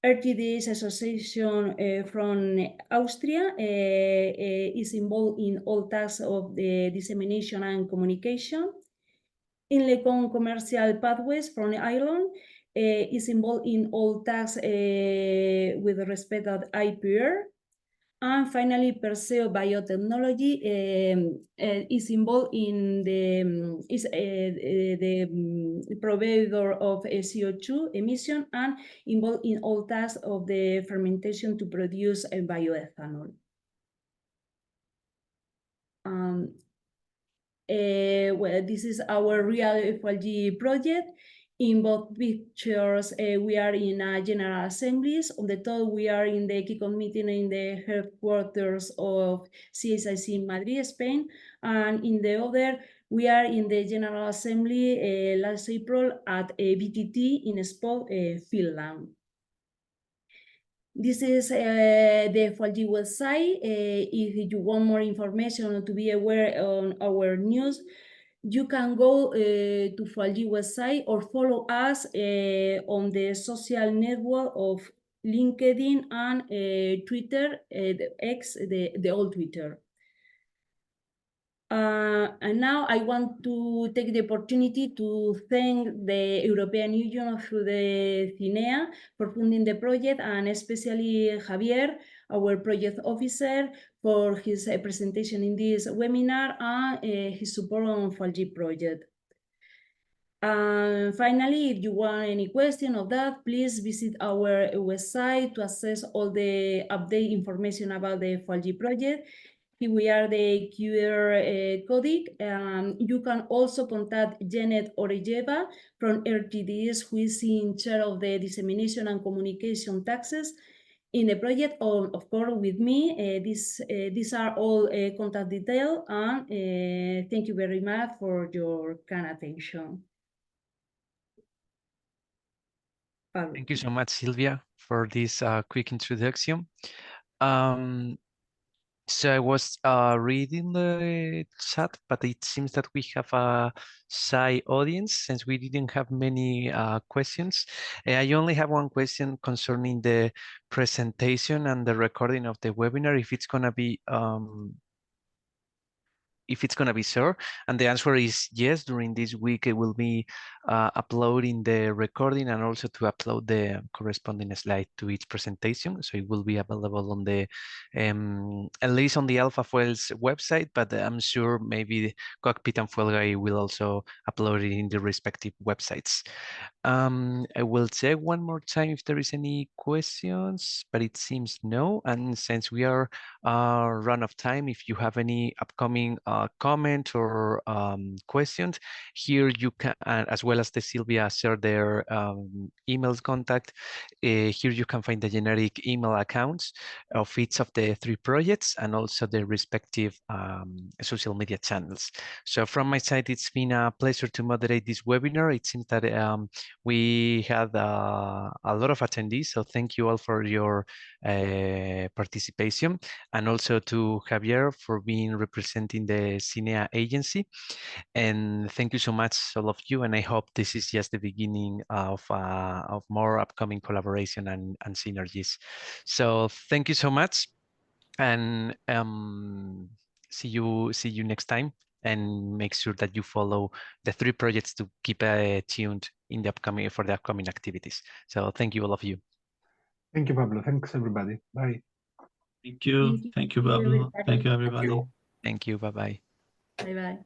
RTDS Association from Austria is involved in all tasks of the dissemination and communication. Inlecon Commercial Pathways from Ireland is involved in all tasks with respect to IPR. And finally, Perseo Biotechnology is involved in the provider of CO2 emission and involved in all tasks of the fermentation to produce a bioethanol. Well, this is our real FUELGAE project. In both pictures, we are in general assemblies. On the top, we are in the kickoff meeting in the headquarters of CSIC in Madrid, Spain. And in the other, we are in the general assembly last April at BTT in Espoo, Finland. This is the FUELGAE website. If you want more information or to be aware on our news, you can go to FUELGAE website or follow us on the social network of LinkedIn and Twitter, the X, the old Twitter. And now I want to take the opportunity to thank the European Union through the CINEA for funding the project, and especially Javier, our project officer, for his presentation in this webinar and his support on FUELGAE project. And finally, if you want any question of that, please visit our website to access all the update information about the FUELGAE project. Here we are the QR code. You can also contact Janet Orejeva from RTDS, who is in charge of the dissemination and communication taxes in the project, or of course with me. These are all contact details, and thank you very much for your kind attention. Pablo. Thank you so much, Silvia, for this quick introduction. So I was reading the chat, but it seems that we have a shy audience since we didn't have many questions. I only have one question concerning the presentation and the recording of the webinar, if it's gonna be shared, and the answer is yes. During this week, it will be uploading the recording and also to upload the corresponding slide to each presentation. So it will be available on the, at least on the ALFAFUELS website, but I'm sure maybe COCPIT and FUELGAE will also upload it in the respective websites. I will check one more time if there is any questions, but it seems no. And since we are run of time, if you have any upcoming comment or questions, here you can, as well as the Silvia share their emails contact, here you can find the generic email accounts of each of the 3 projects and also the respective social media channels. So from my side, it's been a pleasure to moderate this webinar. It seems that we had a lot of attendees, so thank you all for your participation, and also to Javier for being representing the CINEA agency. And thank you so much, all of you, and I hope this is just the beginning of more upcoming collaboration and synergies. So thank you so much, and see you next time. And make sure that you follow the 3 projects to keep tuned in the upcoming activities. So thank you, all of you. Thank you, Pablo. Thanks, everybody. Bye. Thank you. Thank you, Pablo. Thank you, everybody. Thank you. Bye-bye. Bye-bye.